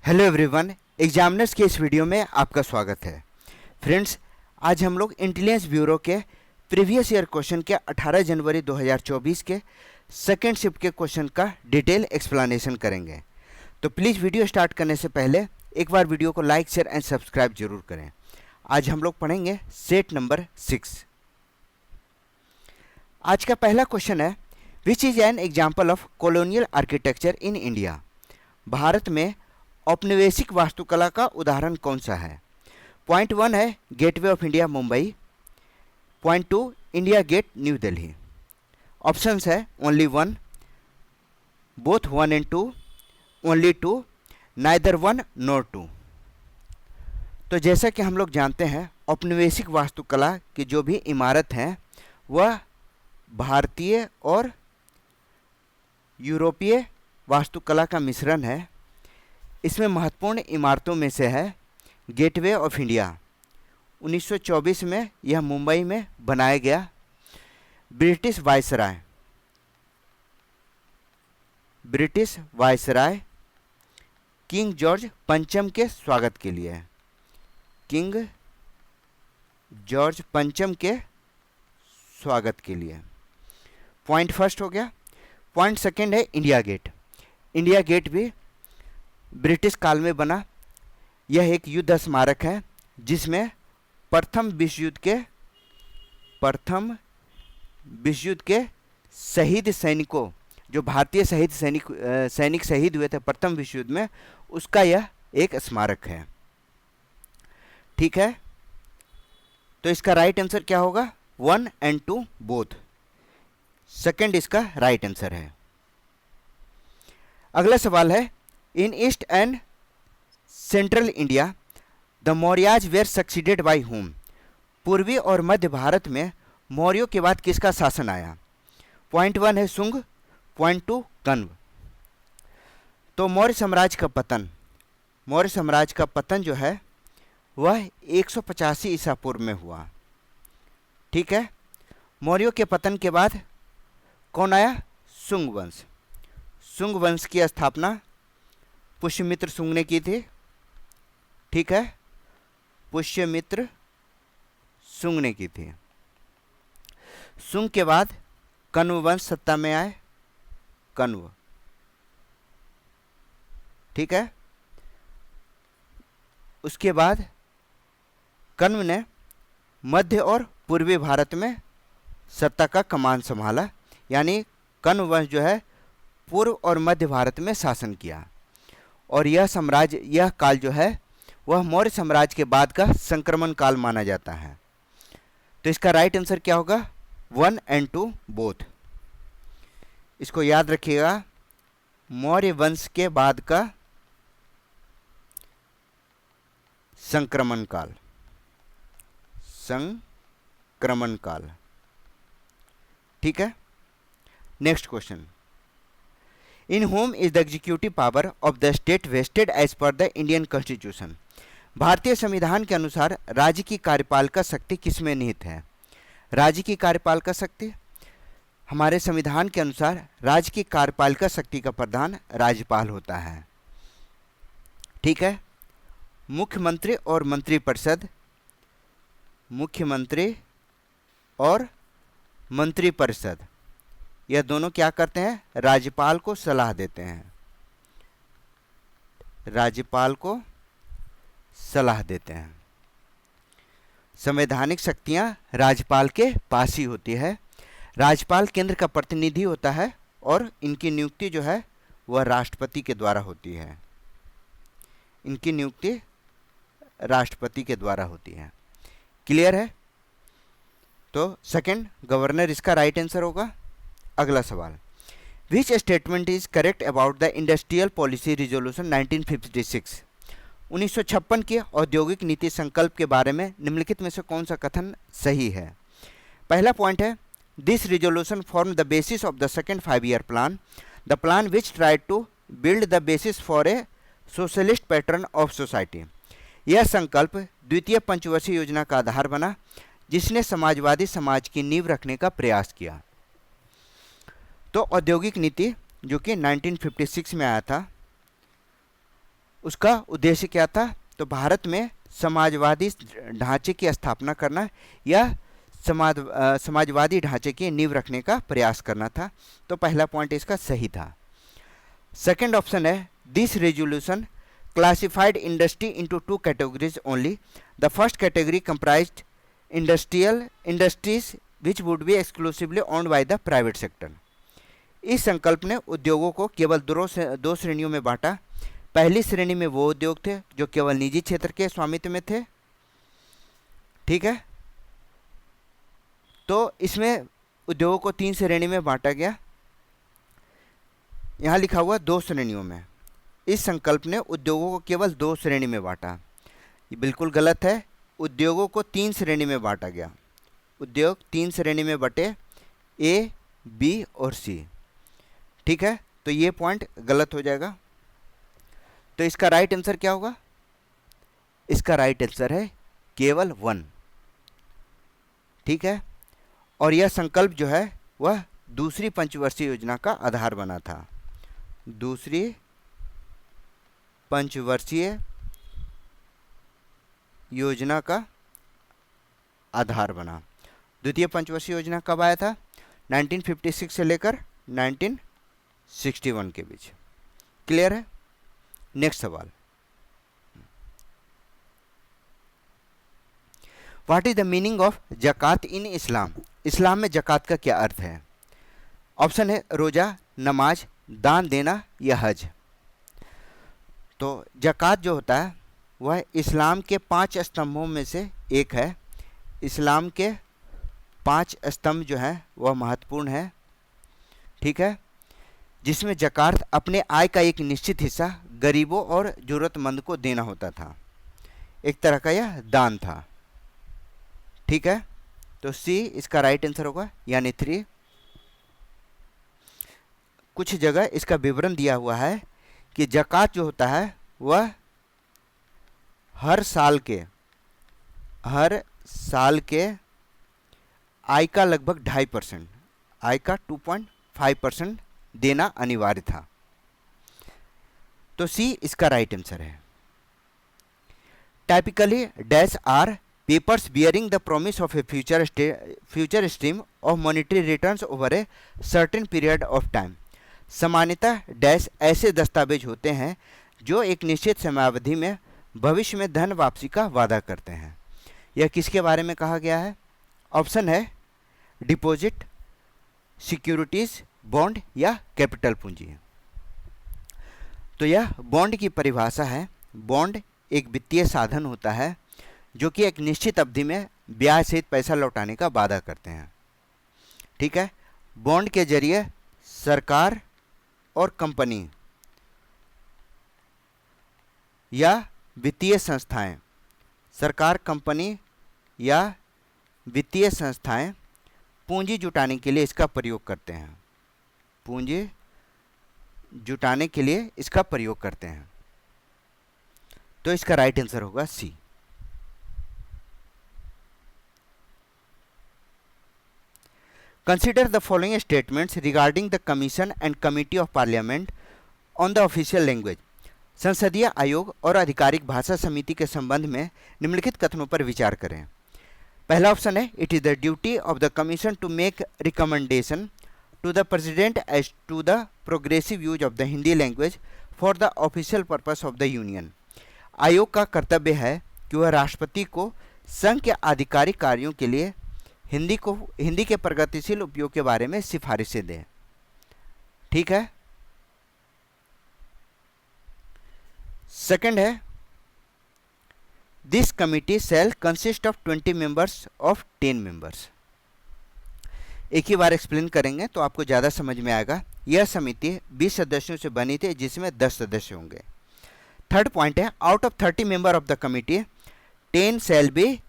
Hello everyone, examiners के इस video में आपका स्वागत है। फ्रेंड्स, आज हम लोग इंटेलिजेंस ब्यूरो के प्रीवियस ईयर क्वेश्चन के 18 जनवरी 2024 के सेकेंड शिफ्ट के क्वेश्चन का डिटेल एक्सप्लेनेशन करेंगे। तो प्लीज़ वीडियो स्टार्ट करने से पहले एक बार वीडियो को लाइक, शेयर एंड सब्सक्राइब जरूर करें। आज हम लोग पढ़ेंगे सेट नंबर 6। आज का पहला क्वेश्चन है, which is an example of colonial architecture in India. Bharat में औपनिवेशिक वास्तुकला का उदाहरण कौन सा है। पॉइंट 1 है gateway of India Mumbai. Point 2 India gate new Delhi. Options है only 1, both 1 and 2, only 2, neither 1 nor 2। तो जैसा कि हम लोग जानते हैं, औपनिवेशिक वास्तुकला की जो भी इमारत हैं वह भारतीय और यूरोपीय वास्तुकला का मिश्रण है। इसमें महत्वपूर्ण इमारतों में से है गेटवे ऑफ इंडिया। 1924 में यह मुंबई में बनाया गया। ब्रिटिश वायसराय किंग जॉर्ज पंचम के स्वागत के लिए, किंग जॉर्ज पंचम के स्वागत के लिए। पॉइंट फर्स्ट हो गया। पॉइंट सेकंड है इंडिया गेट। इंडिया गेट भी ब्रिटिश काल में बना। यह एक युद्ध स्मारक है जिसमें प्रथम विश्व युद्ध के शहीद सैनिकों, जो भारतीय सैनिक शहीद हुए थे प्रथम विश्व युद्ध में, उसका यह एक स्मारक है। ठीक है, तो इसका राइट आंसर क्या होगा? 1 एंड 2 बोथ। सेकंड इसका राइट आंसर है। अगला सवाल है, in east and central India the Mauryas were succeeded by whom। पूर्वी और मध्य भारत में मौर्यों के बाद किसका शासन आया? पॉइंट 1 है शुंग, पॉइंट 2 कण्व। तो मौर्य साम्राज्य का पतन जो है वह 185 ईसा पूर्व में हुआ। ठीक है, मौर्यों के पतन के बाद कौन आया? शुंग वंश। शुंग वंश की स्थापना पुष्यमित्र शुंग ने की थी। ठीक है, पुष्यमित्र शुंग ने की थी। शुंग के बाद कण्व वंश सत्ता में आए, कण्व। ठीक है, उसके बाद कण्व ने मध्य और पूर्वी भारत में सत्ता का कमान संभाला, यानी कण्व वंश जो है पूर्व और मध्य भारत में शासन किया। और यह काल जो है वह मौर्य साम्राज्य के बाद का संक्रमण काल माना जाता है। तो इसका राइट आंसर क्या होगा? 1 एंड 2 बोथ। इसको याद रखिएगा, मौर्य वंश के बाद का संक्रमण काल। ठीक है, next question, in whom is the executive power of the state vested as per the Indian Constitution। भारतीय संविधान के अनुसार राज्य की कार्यपालिका शक्ति किसमें निहित है? राज्य की कार्यपालिका शक्ति, हमारे संविधान के अनुसार राज्य की कार्यपालिका शक्ति का प्रधान राज्यपाल होता है। ठीक है, मुख्यमंत्री और मंत्रिपरिषद यह दोनों क्या करते हैं? राज्यपाल को सलाह देते हैं। संवैधानिक शक्तियां राज्यपाल के पास ही होती है। राज्यपाल केंद्र का प्रतिनिधि होता है और इनकी नियुक्ति जो है वह राष्ट्रपति के द्वारा होती है। क्लियर है? तो सेकंड गवर्नर इसका राइट आंसर होगा। अगला सवाल, which statement is correct about the industrial policy resolution 1956। 1956 के औद्योगिक नीति संकल्प के बारे में निम्नलिखित में से कौन सा कथन सही है? पहला पॉइंट है, this resolution form the basis of the second 5-year plan, the plan which tried to build the basis for a socialist pattern of society. यह संकल्प द्वितीय पंचवर्षीय योजना का आधार बना जिसने समाजवादी समाज की नींव रखने का प्रयास किया। तो औद्योगिक नीति जो कि 1956 में आया था, उसका उद्देश्य क्या था? तो भारत में समाजवादी ढांचे की स्थापना करना या समाजवादी ढांचे की नींव रखने का प्रयास करना था। तो पहला पॉइंट इसका सही था। सेकंड ऑप्शन है, this resolution classified industry into two categories only. The first category comprised industries which would be exclusively owned by the private sector. इस संकल्प ने उद्योगों को केवल दो श्रेणियों में बांटा। पहली श्रेणी में वो उद्योग थे जो केवल निजी क्षेत्र के स्वामित्व में थे, ठीक है। तो इसमें उद्योगों को 3 श्रेणी में बांटा गया। यहाँ लिखा हुआ 2 श्रेणियों में। इस संकल्प ने उद्योगों को केवल 2 श्रेणी में बांटा। ये बिल्कुल गलत है। उद्योगों को 3 श्रेणी में बांटा गया। उद्योग 3 श्रेणी में बटे, ए, बी और सी, ठीक है। तो ये पॉइंट गलत हो जाएगा। तो इसका राइट आंसर क्या होगा? इसका राइट आंसर है केवल 1, ठीक है। और यह संकल्प जो है वह दूसरी पंचवर्षीय योजना का आधार बना था। दूसरी पंचवर्षीय योजना का आधार बना। द्वितीय पंचवर्षीय योजना कब आया था? 1956 से लेकर 1961 के बीच। क्लियर है? नेक्स्ट सवाल, what is the meaning of जकात इन इस्लाम? इस्लाम में जकात का क्या अर्थ है? ऑप्शन है रोजा, नमाज, दान देना या हज। तो जकात जो होता है वह इस्लाम के 5 स्तंभों में से एक है। इस्लाम के 5 स्तंभ जो हैं वह महत्वपूर्ण है, ठीक है, जिसमें जकात अपने आय का एक निश्चित हिस्सा गरीबों और ज़रूरतमंद को देना होता था। एक तरह का यह दान था, ठीक है। तो सी इसका राइट आंसर होगा, यानी 3। कुछ जगह इसका विवरण दिया हुआ है कि जकात जो होता है वह हर साल के आय का लगभग 2.5%, आय का 2.5% देना अनिवार्य था। तो सी इसका राइट आंसर है। Typically dash are papers bearing the promise of a future stream of monetary returns over a certain period of time. सामान्यतः डैश ऐसे दस्तावेज होते हैं जो एक निश्चित समयावधि में भविष्य में धन वापसी का वादा करते हैं। यह किसके बारे में कहा गया है? ऑप्शन है डिपॉजिट, सिक्योरिटीज, बॉन्ड या कैपिटल पूंजी। तो यह बॉन्ड की परिभाषा है। बॉन्ड एक वित्तीय साधन होता है जो कि एक निश्चित अवधि में ब्याज सहित पैसा लौटाने का वादा करते हैं, ठीक है। बॉन्ड के जरिए सरकार और कंपनी या वित्तीय संस्थाएं, सरकार, कंपनी या वित्तीय संस्थाएं पूंजी जुटाने के लिए इसका प्रयोग करते हैं। पूंजी जुटाने के लिए इसका प्रयोग करते हैं। तो इसका राइट आंसर होगा सी। Consider the following statements regarding the Commission and Committee of Parliament on the official language. संसदीय आयोग और आधिकारिक भाषा समिति के संबंध में निम्नलिखित कथनों पर विचार करें। पहला ऑप्शन है, it is the duty of the commission to make recommendation to the president as to the progressive use of the Hindi language for the official purpose of the union. आयोग का कर्तव्य है कि वह राष्ट्रपति को संघ के आधिकारिक कार्यों के लिए हिंदी के प्रगतिशील उपयोग के बारे में सिफारिशें दें, ठीक है। सेकंड है, this committee shell consist of 20 members of 10 members. एक ही बार एक्सप्लेन करेंगे तो आपको ज़्यादा समझ में आएगा। यह समिति 20 सदस्यों से बनी थी जिसमें 10 सदस्य होंगे। थर्ड पॉइंट है, out of 30 member of the committee 10 shall be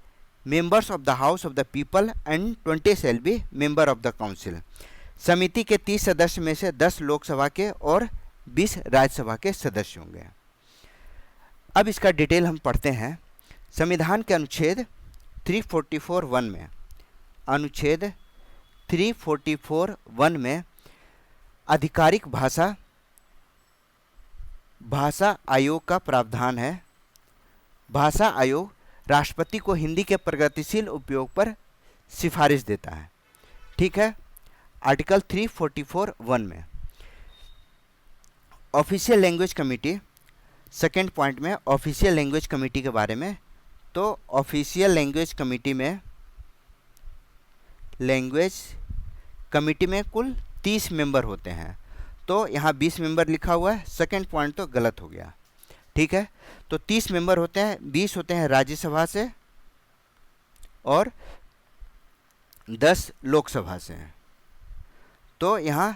members of the house of the people and 20 shall be member of the council. समिति के 30 सदस्य में से 10 लोकसभा के और 20 राज्यसभा के सदस्य होंगे। अब इसका डिटेल हम पढ़ते हैं। संविधान के अनुच्छेद 344(1) में, अनुच्छेद 344(1) में आधिकारिक भाषा भाषा आयोग का प्रावधान है। भाषा आयोग राष्ट्रपति को हिंदी के प्रगतिशील उपयोग पर सिफारिश देता है। ठीक है, आर्टिकल 344(1) में। Official language committee, second point में ऑफिशियल लैंग्वेज कमेटी के बारे में। तो ऑफिशियल लैंग्वेज कमेटी में कुल 30 मेंबर होते हैं। तो यहाँ 20 मेंबर लिखा हुआ है, सेकेंड पॉइंट तो गलत हो गया। ठीक है, तो 30 मेंबर होते हैं, 20 होते हैं राज्यसभा से और 10 लोकसभा से। तो यहाँ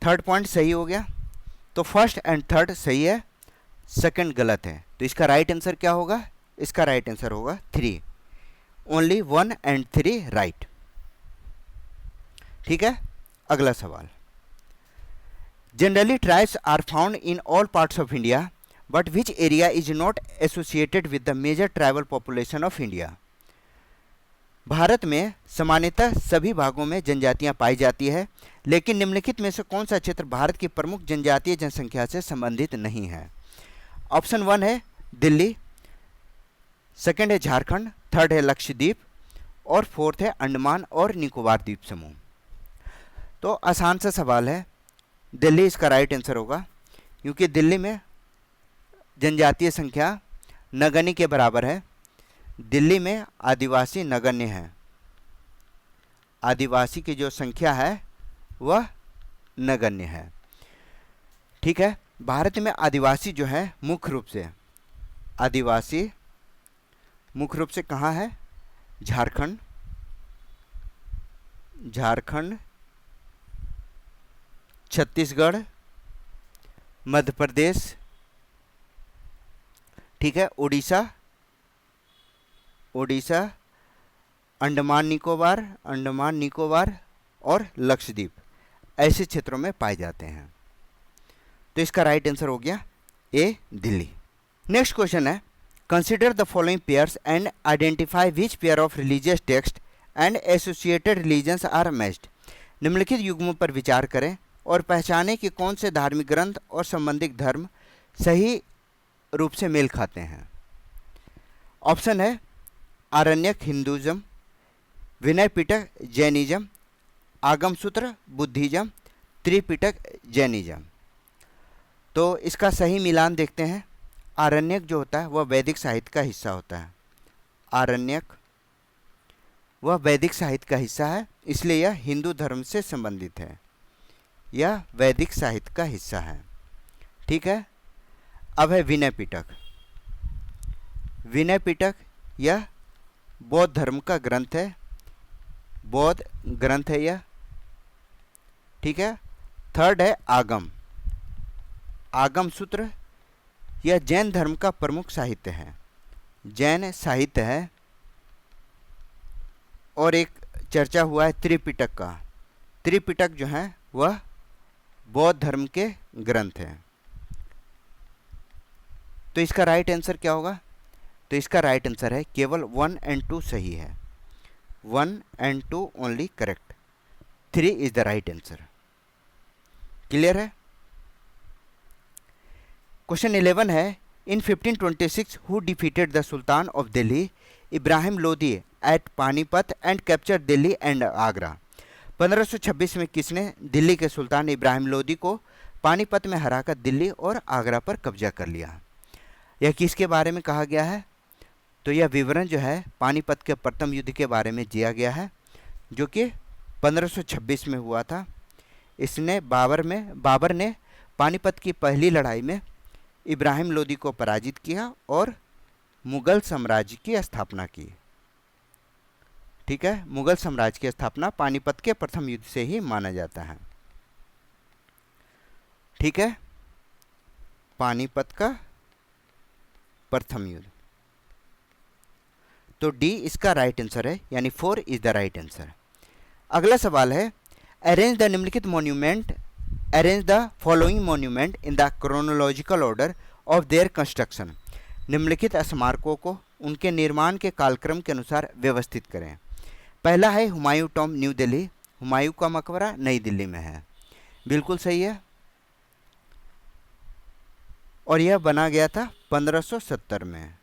थर्ड पॉइंट सही हो गया। तो फर्स्ट एंड थर्ड सही है, सेकंड गलत है। तो इसका राइट आंसर क्या होगा? इसका राइट आंसर होगा 3। Only 1 and 3 right. ठीक है, अगला सवाल। Generally tribes are found in all parts of India, but which area is not associated with the major tribal population of India? Bharat में सामान्यतः सभी भागों में जनजातियां पाई जाती है, लेकिन निम्नलिखित में से कौन सा क्षेत्र भारत की प्रमुख जनजातीय जनसंख्या से संबंधित नहीं है? ऑप्शन 1 है दिल्ली, सेकंड है झारखंड, थर्ड है लक्षद्वीप और फोर्थ है अंडमान और निकोबार द्वीप समूह। तो आसान सा सवाल है, दिल्ली इसका राइट आंसर होगा, क्योंकि दिल्ली में जनजातीय संख्या नगण्य के बराबर है। दिल्ली में आदिवासी नगण्य है, आदिवासी की जो संख्या है वह नगण्य है। ठीक है, भारत में आदिवासी जो है मुख्य रूप से, आदिवासी मुख्य रूप से कहाँ है? झारखंड, छत्तीसगढ़, मध्य प्रदेश, ठीक है, उड़ीसा, अंडमान निकोबार और लक्षद्वीप, ऐसे क्षेत्रों में पाए जाते हैं। तो इसका राइट आंसर हो गया ए, दिल्ली। नेक्स्ट क्वेश्चन है, consider the following pairs and identify which pair of religious text and associated religions are matched. निम्नलिखित युग्मों पर विचार करें और पहचानें कि कौन से धार्मिक ग्रंथ और संबंधित धर्म सही रूप से मेल खाते हैं। ऑप्शन है आरण्यक हिंदुज़म, विनय पिटक जैनिज्म, आगम सूत्र बुद्धिज्म, त्रिपिटक जैनिज्म। तो इसका सही मिलान देखते हैं। आरण्यक जो होता है वह वैदिक साहित्य का हिस्सा होता है। आरण्यक वह वैदिक साहित्य का हिस्सा है, इसलिए यह हिंदू धर्म से संबंधित है, यह वैदिक साहित्य का हिस्सा है। ठीक है, अब है विनय पिटक। विनय पिटक यह बौद्ध धर्म का ग्रंथ है, बौद्ध ग्रंथ है यह। ठीक है, थर्ड है आगम सूत्र, यह जैन धर्म का प्रमुख साहित्य है, जैन साहित्य है। और एक चर्चा हुआ है त्रिपिटक का, त्रिपिटक जो है वह बौद्ध धर्म के ग्रंथ हैं। तो इसका राइट आंसर क्या होगा? तो इसका राइट आंसर है केवल 1 and 2 सही है, 1 and 2 only correct, 3 is the right answer. Clear है? क्वेश्चन 11 है, in 1526 who defeated the sultan of Delhi Ibrahim Lodi at Panipat and capture Delhi and Agra. 1526 में किसने दिल्ली के सुल्तान इब्राहिम लोदी को पानीपत में हराकर दिल्ली और आगरा पर कब्जा कर लिया? यह किसके बारे में कहा गया है? तो यह विवरण जो है पानीपत के प्रथम युद्ध के बारे में दिया गया है, जो कि 1526 में हुआ था। इसने बाबर ने पानीपत की पहली लड़ाई में इब्राहिम लोदी को पराजित किया और मुगल साम्राज्य की स्थापना की। ठीक है, मुगल साम्राज्य की स्थापना पानीपत के प्रथम युद्ध से ही माना जाता है। ठीक है, पानीपत का प्रथम युद्ध। तो डी इसका राइट आंसर है, यानी 4 इज द राइट आंसर। अगला सवाल है, arrange the following monument in the chronological order of their construction. निम्नलिखित स्मारकों को उनके निर्माण के कालक्रम के अनुसार व्यवस्थित करें। पहला है हुमायूं टॉम, न्यू दिल्ली, हुमायूं का मकबरा नई दिल्ली में है, बिल्कुल सही है। और यह बना गया था 1570 में।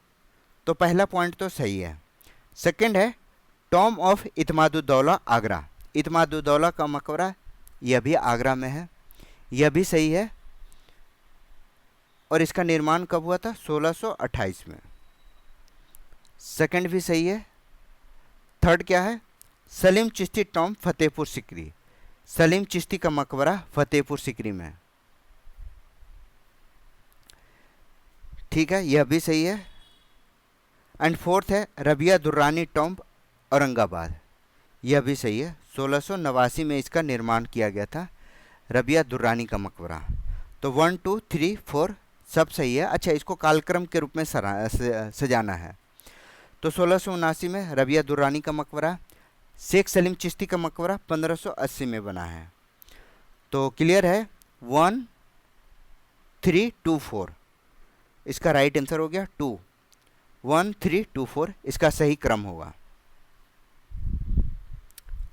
तो पहला पॉइंट तो सही है। सेकंड है टॉम ऑफ इत्मादुद्दौला आगरा। इत्मादुद्दौला का मकबरा यह भी आगरा में है, यह भी सही है। और इसका निर्माण कब हुआ था? 1628 में। सेकंड भी सही है। थर्ड क्या है? सलीम चिश्ती टॉम फतेहपुर सिकरी। सलीम चिश्ती का मकबरा फतेहपुर सिकरी में। ठीक है, यह भी सही है। एंड फोर्थ है रबिया दुर्रानी टॉम्ब औरंगाबाद। यह भी सही है। 1689 में इसका निर्माण किया गया था, रबिया दुर्रानी का मकबरा। तो 1 2 3 4 सब सही है। अच्छा, इसको कालक्रम के रूप में सजाना है। तो 1679 में रबिया दुर्रानी का मकबरा, शेख सलीम चिश्ती का मकबरा 1580 में बना है। तो क्लियर है, 1 3 2 4 इसका राइट आंसर हो गया। 2 1 3 2 4 इसका सही क्रम होगा।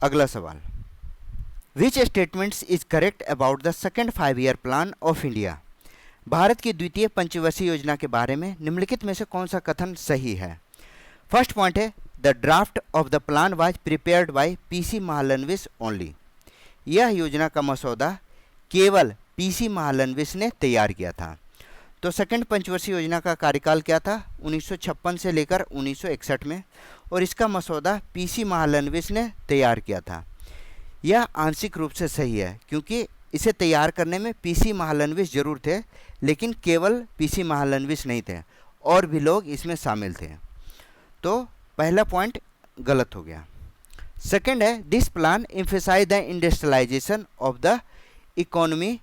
अगला सवाल, which statements is correct about the second 5 year plan of India. भारत की द्वितीय पंचवर्षीय योजना के बारे में निम्नलिखित में से कौन सा कथन सही है? फर्स्ट पॉइंट है the draft of the plan was prepared by PC Mahalanobis only. यह योजना का मसौदा केवल पीसी महालनोबिस ने तैयार किया था। तो सेकंड पंचवर्षीय योजना का कार्यकाल क्या था? 1956 से लेकर 1961 में, और इसका मसौदा पीसी महालनोबिस ने तैयार किया था। यह आंशिक रूप से सही है, क्योंकि इसे तैयार करने में पीसी महालनोबिस जरूर थे, लेकिन केवल पीसी महालनोबिस नहीं थे, और भी लोग इसमें शामिल थे। तो पहला पॉइंट गलत हो गया। सेकंड है this plan emphasise the industrialisation of the economy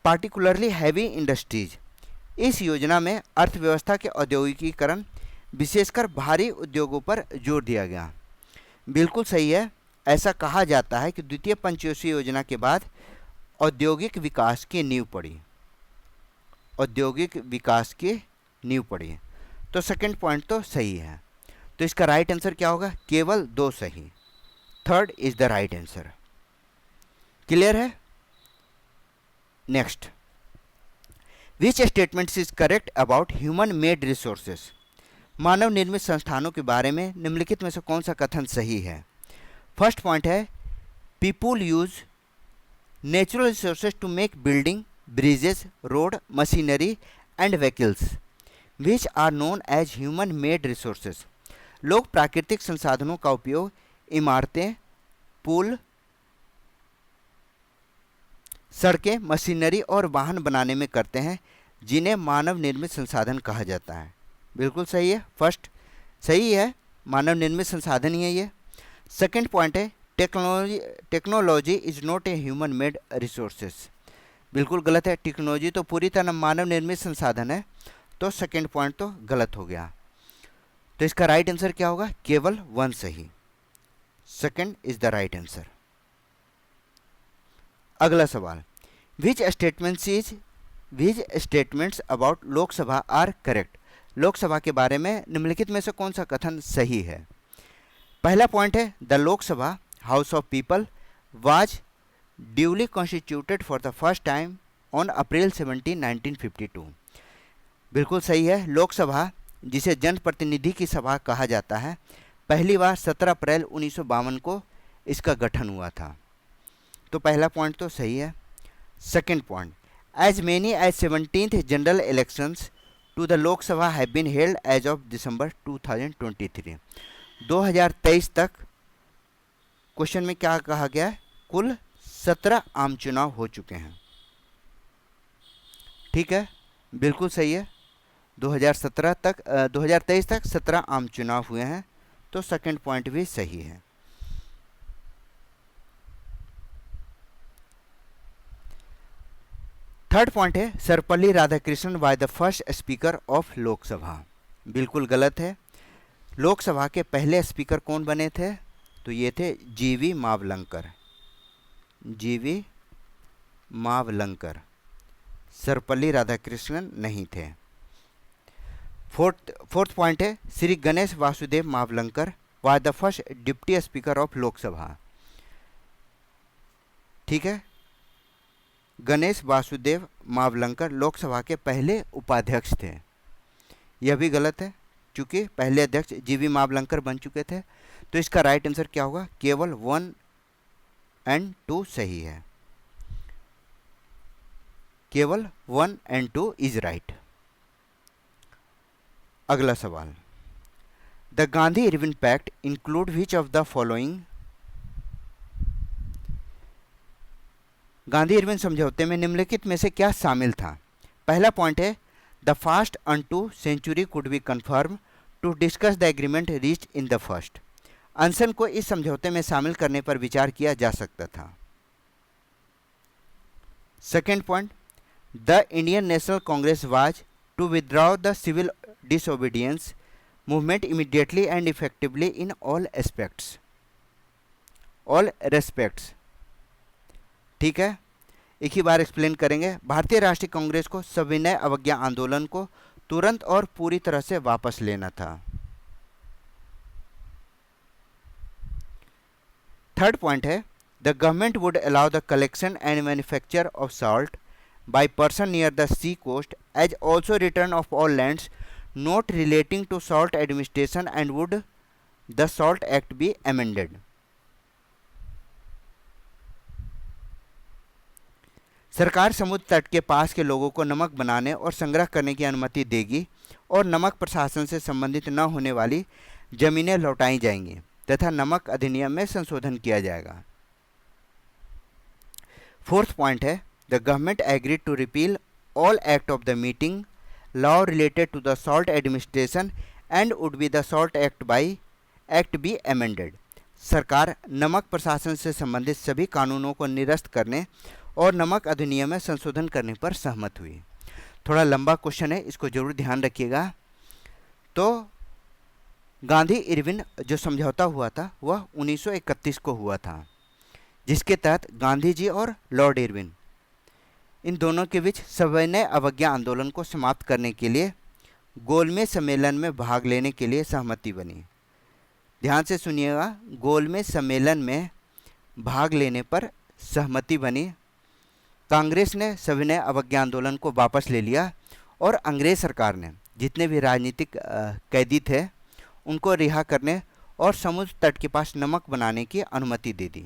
particularly heavy industries. इस योजना में अर्थव्यवस्था के औद्योगिकीकरण, विशेषकर भारी उद्योगों पर जोर दिया गया। बिल्कुल सही है। ऐसा कहा जाता है कि द्वितीय पंचवर्षीय योजना के बाद औद्योगिक विकास की नींव पड़ी। औद्योगिक विकास की नींव पड़ी। तो सेकंड पॉइंट तो सही है। तो इसका राइट आंसर क्या होगा? केवल 2 सही। Third is the right answer. Clear है? Next, which statements is correct about human made resources. मानव निर्मित संस्थानों के बारे में निम्नलिखित में से कौन सा कथन सही है? फर्स्ट पॉइंट है people use natural resources to make building, bridges, road, machinery and vehicles which are known as human made resources. लोग प्राकृतिक संसाधनों का उपयोग इमारतें, पुल, सड़कें, मशीनरी और वाहन बनाने में करते हैं, जिन्हें मानव निर्मित संसाधन कहा जाता है। बिल्कुल सही है। फर्स्ट सही है, मानव निर्मित संसाधन ही है ये। सेकंड पॉइंट है technology is not a human made resources. बिल्कुल गलत है। टेक्नोलॉजी तो पूरी तरह मानव निर्मित संसाधन है। तो सेकंड पॉइंट तो गलत हो गया। तो इसका राइट आंसर क्या होगा? केवल 1 सही। Second is the right answer. अगला सवाल, which statements about Lok Sabha are correct. Lok Sabha के बारे में निम्नलिखित में से कौन सा कथन सही है? पहला पॉइंट है the Lok Sabha house of people was duly constituted for the first time on April 17, 1952। बिल्कुल सही है। लोकसभा, जिसे जनप्रतिनिधि की सभा कहा जाता है, पहली बार 17 अप्रैल 1952 को इसका गठन हुआ था। तो पहला पॉइंट तो सही है। Second point, as many as 17th general elections to the Lok Sabha have been held as of December 2023। 2023 तक क्वेश्चन में क्या कहा गया है? कुल 17 आम चुनाव हो चुके हैं। ठीक है, बिल्कुल सही है। 2023 तक 17 आम चुनाव हुए हैं। तो सेकंड पॉइंट भी सही है। थर्ड पॉइंट है Sarvepalli Radhakrishnan was the first speaker of Lok Sabha. बिल्कुल गलत है। लोकसभा के पहले स्पीकर कौन बने थे? तो ये थे जीवी मावलंकर। जीवी मावलंकर, सर्वपल्ली राधाकृष्णन नहीं थे। फोर्थ पॉइंट है Shri Ganesh Vasudev Mavalankar was the first deputy speaker of Lok Sabha. ठीक है। गणेश वासुदेव मावलंकर लोकसभा के पहले उपाध्यक्ष थे। यह भी गलत है, क्योंकि पहले अध्यक्ष जीवी मावलंकर बन चुके थे। तो इसका राइट आंसर क्या होगा? केवल 1 और 2 सही है। केवल 1 और 2 इज राइट। अगला सवाल, the Gandhi Irwin pact include which of the following? Gandhi Irwin समझौते में निम्नलिखित में से क्या शामिल था? पहला पॉइंट है, the fast unto century could be confirmed to discuss the agreement reached in the first. अनशन को इस समझौते में शामिल करने पर विचार किया जा सकता था। Second point, the Indian National Congress was to withdraw the civil disobedience movement immediately and effectively in all aspects, all respects. ठीक है, एक ही बार एक्सप्लेन करेंगे। भारतीय राष्ट्रीय कांग्रेस को सविनय अवज्ञा आंदोलन को तुरंत और पूरी तरह से वापस लेना था। थर्ड पॉइंट है, the government would allow the collection and manufacture of salt by person near the sea coast as also return of all lands not relating to salt administration and would the salt act be amended. सरकार समुद्र तट के पास के लोगों को नमक बनाने और संग्रह करने की अनुमति देगी और नमक प्रशासन से संबंधित न होने वाली जमीनें लौटाई जाएंगी तथा नमक अधिनियम में संशोधन किया जाएगा। फोर्थ पॉइंट है, the government agreed to repeal all act of the meeting law related to the salt administration and would be the salt act be amended. सरकार नमक प्रशासन से संबंधित सभी कानूनों को निरस्त करने और नमक अधिनियम में संशोधन करने पर सहमत हुई। थोड़ा लंबा क्वेश्चन है, इसको जरूर ध्यान रखिएगा। तो गांधी इरविन जो समझौता हुआ था वह 1931 को हुआ था, जिसके तहत गांधी जी और लॉर्ड इरविन इन दोनों के बीच सविनय अवज्ञा आंदोलन को समाप्त करने के लिए गोलमेज सम्मेलन में भाग लेने के लिए सहमति बनी। ध्यान से सुनिएगा, गोलमेज सम्मेलन में भाग लेने पर सहमति बनी। कांग्रेस ने सविनय अवज्ञा आंदोलन को वापस ले लिया और अंग्रेज सरकार ने जितने भी राजनीतिक कैदी थे उनको रिहा करने और समुद्र तट के पास नमक बनाने की अनुमति दे दी।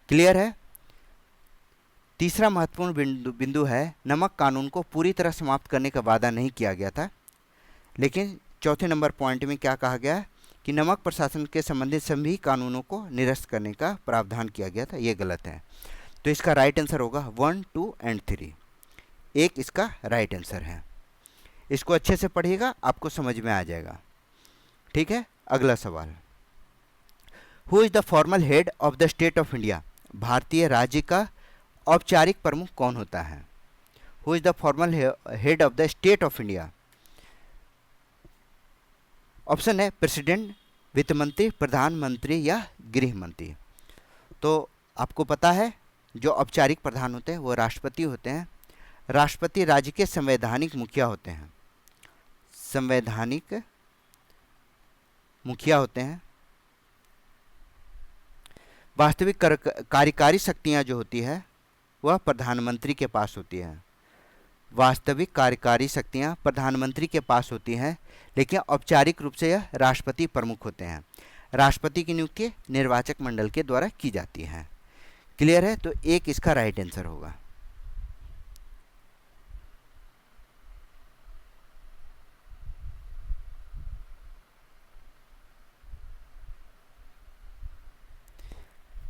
क्लियर है? तीसरा महत्वपूर्ण बिंदु है, नमक कानून को पूरी तरह समाप्त करने का वादा नहीं किया गया था, लेकिन चौथे नंबर पॉइंट में क्या कहा गया कि नमक प्रशासन के संबंधित सभी कानूनों को निरस्त करने का प्रावधान किया गया था। ये गलत है। तो इसका राइट आंसर होगा 1, 2 और 3। एक इसका राइट आंसर है। इसको अच्छे से पढ़िएगा, आपको समझ में आ जाएगा। ठीक है, अगला सवाल, who is the formal head of the state of India? भारतीय राज्य का औपचारिक प्रमुख कौन होता है? Who is the formal head of the state of India? Option है प्रेसिडेंट, वित्त मंत्री, प्रधानमंत्री या गृह मंत्री। तो आपको पता है जो औपचारिक प्रधान होते हैं वो राष्ट्रपति होते हैं। राष्ट्रपति राज्य के संवैधानिक मुखिया होते हैं। संवैधानिक मुखिया होते हैं। वास्तविक कार्यकारी शक्तियां जो होती है वह प्रधानमंत्री के पास होती है। वास्तविक कार्यकारी शक्तियां प्रधानमंत्री के पास होती हैं, लेकिन औपचारिक रूप से यह राष्ट्रपति प्रमुख होते हैं। राष्ट्रपति की नियुक्ति निर्वाचक मंडल के द्वारा की जाती है। क्लियर है? तो एक इसका राइट आंसर होगा।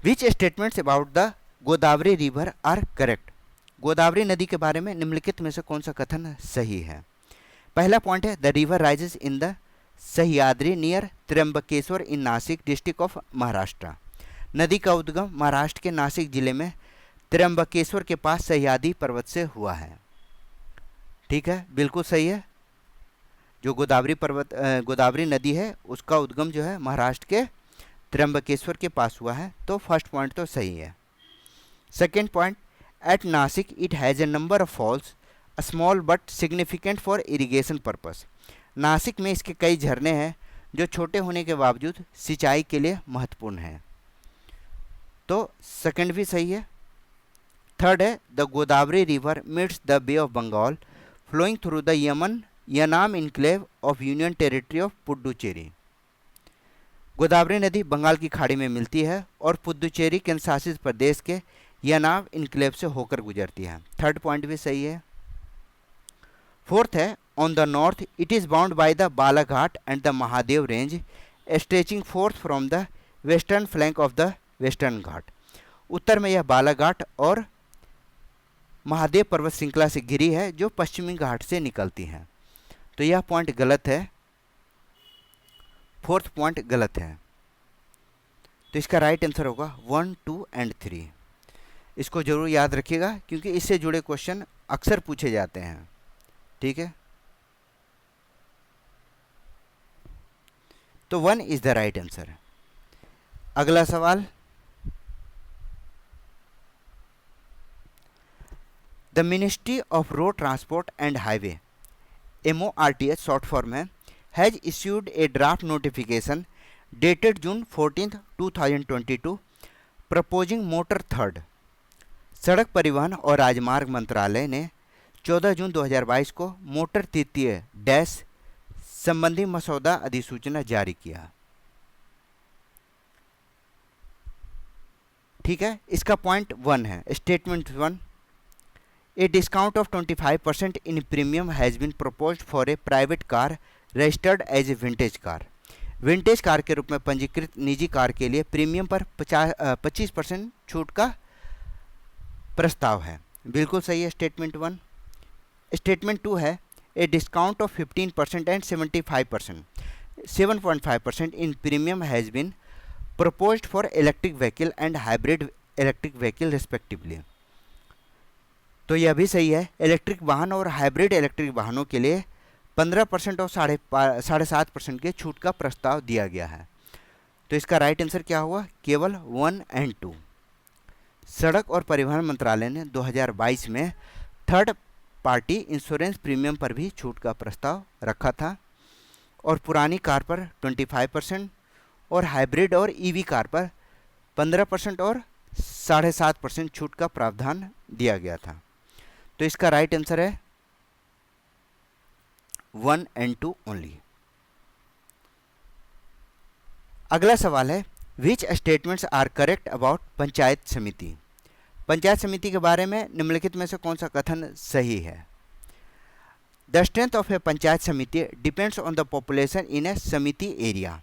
Which statements about the Godavari river are correct? Godavari नदी के बारे में निम्नलिखित में से कौन सा कथन सही है? पहला पॉइंट है, the river rises in the Sahyadri near Trimbakeshwar in Nashik district of Maharashtra. नदी का उद्गम महाराष्ट्र के नासिक जिले में त्र्यंबकेश्वर के पास सह्याद्री पर्वत से हुआ है। ठीक है, बिल्कुल सही है। जो गोदावरी नदी है उसका उद्गम जो है महाराष्ट्र के त्र्यंबकेश्वर के पास हुआ है। तो फर्स्ट पॉइंट तो सही है। Second point, at Nashik it has a number of falls small but significant for irrigation purpose. Nashik में इसके कई झरने हैं जो छोटे होने के बावजूद सिंचाई के लिए महत्वपूर्ण हैं। तो सेकंड भी सही है। थर्ड है the Godavari river meets the bay of Bengal flowing through the Yanam enclave of union territory of Puducherry. Godavari नदी बंगाल की खाड़ी में मिलती है और पुडुचेरी केंद्र शासित प्रदेश के यनाम इनक्लेव से होकर गुजरती है। थर्ड पॉइंट भी सही है। फोर्थ है on the north it is bound by the Balaghat and the Mahadev range stretching forth from the western flank of the western Ghat. उत्तर में यह बालाघाट और महादेव पर्वत श्रृंखला से घिरी है जो पश्चिमी घाट से निकलती है। तो यह पॉइंट गलत है, फोर्थ पॉइंट गलत है। तो इसका राइट आंसर होगा 1, 2 एंड 3। इसको जरूर याद रखिएगा क्योंकि इससे जुड़े क्वेश्चन अक्सर पूछे जाते हैं। ठीक है, तो 1 इज द राइट आंसर। अगला सवाल, the ministry of road transport and highway MORTH short form है has issued a draft notification dated June 14, 2022 proposing motor third. सड़क परिवहन और राजमार्ग मंत्रालय ने 14 जून 2022 को मोटर तृतीय डैश संबंधी मसौदा अधिसूचना जारी किया। ठीक है, इसका पॉइंट 1 है। Statement 1, a discount of 25% in premium has been proposed for a private car registered as a vintage car. Vintage car के रूप में पंजीकृत निजी कार के लिए प्रीमियम पर 25% छूट का प्रस्ताव है। बिल्कुल सही है स्टेटमेंट 1। स्टेटमेंट 2 है a discount of 15% and 7.5% in premium has been proposed for electric vehicle and hybrid electric vehicle respectively। तो यह भी सही है। इलेक्ट्रिक वाहन और हाइब्रिड इलेक्ट्रिक वाहनों के लिए 15% और 7.5% के छूट का प्रस्ताव दिया गया है। तो इसका राइट आंसर क्या हुआ? केवल 1 एंड 2। सड़क और परिवहन मंत्रालय ने 2022 में थर्ड पार्टी इंश्योरेंस प्रीमियम पर भी छूट का प्रस्ताव रखा था और पुरानी कार पर 25% और हाइब्रिड और ईवी कार पर 15% और 7.5% छूट का प्रावधान दिया गया था। तो इसका राइट आंसर है 1 एंड 2 ओनली। अगला सवाल है which statements are correct about panchayat samiti. Panchayat समिति के बारे में निम्नलिखित में से कौन सा कथन सही है? The strength of a panchayat samiti depends on the population in a samiti area.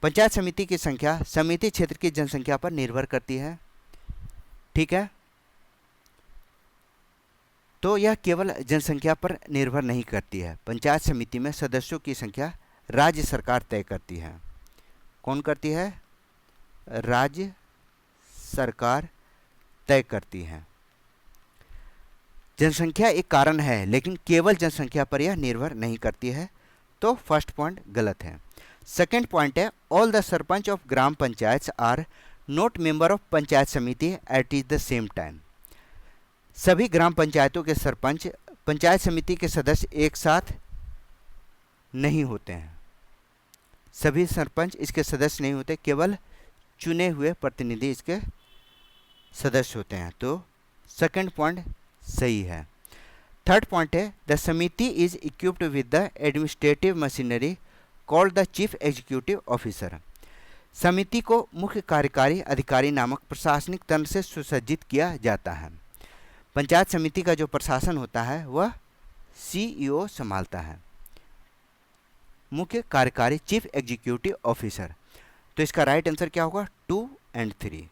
Panchayat समिति की संख्या समिति क्षेत्र की जनसंख्या पर निर्भर करती है। ठीक है, तो यह केवल जनसंख्या पर निर्भर नहीं करती है। पंचायत समिति में सदस्यों की संख्या राज्य सरकार तय करती है। कौन करती है? राज्य सरकार तय करती है। जनसंख्या एक कारण है लेकिन केवल जनसंख्या पर यह निर्भर नहीं करती है। तो फर्स्ट पॉइंट गलत है। सेकेंड पॉइंट है all the sarpanch of gram panchayat are not member of panchayat samiti at is the same time. सभी ग्राम पंचायतों के सरपंच पंचायत समिति के सदस्य एक साथ नहीं होते हैं। सभी सरपंच इसके सदस्य नहीं होते, केवल चुने हुए प्रतिनिधि इसके सदस्य होते हैं। तो सेकंड पॉइंट सही है। थर्ड पॉइंट है द समिति is equipped with the administrative machinery called the chief executive officer. समिति को मुख्य कार्यकारी अधिकारी नामक प्रशासनिक तंत्र से सुसज्जित किया जाता है। पंचायत समिति का जो प्रशासन होता है वह CEO संभालता है, मुख्य कार्यकारी चीफ एग्जीक्यूटिव ऑफिसर। तो इसका राइट आंसर क्या होगा? 2 and 3।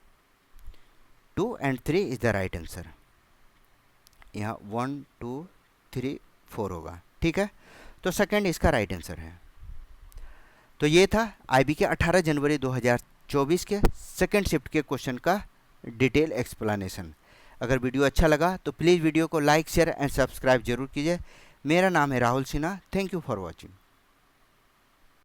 2 and 3 is the right answer. यहाँ 1, 2, 3, 4 होगा। ठीक है, तो सेकंड इसका राइट आंसर है। तो ये था IB के 18 जनवरी 2024 के सेकंड शिफ्ट के क्वेश्चन का डिटेल एक्सप्लेनेशन। अगर वीडियो अच्छा लगा तो प्लीज़ वीडियो को लाइक, शेयर एंड सब्सक्राइब जरूर कीजिए। मेरा नाम है Rahul Sinha. Thank you for watching.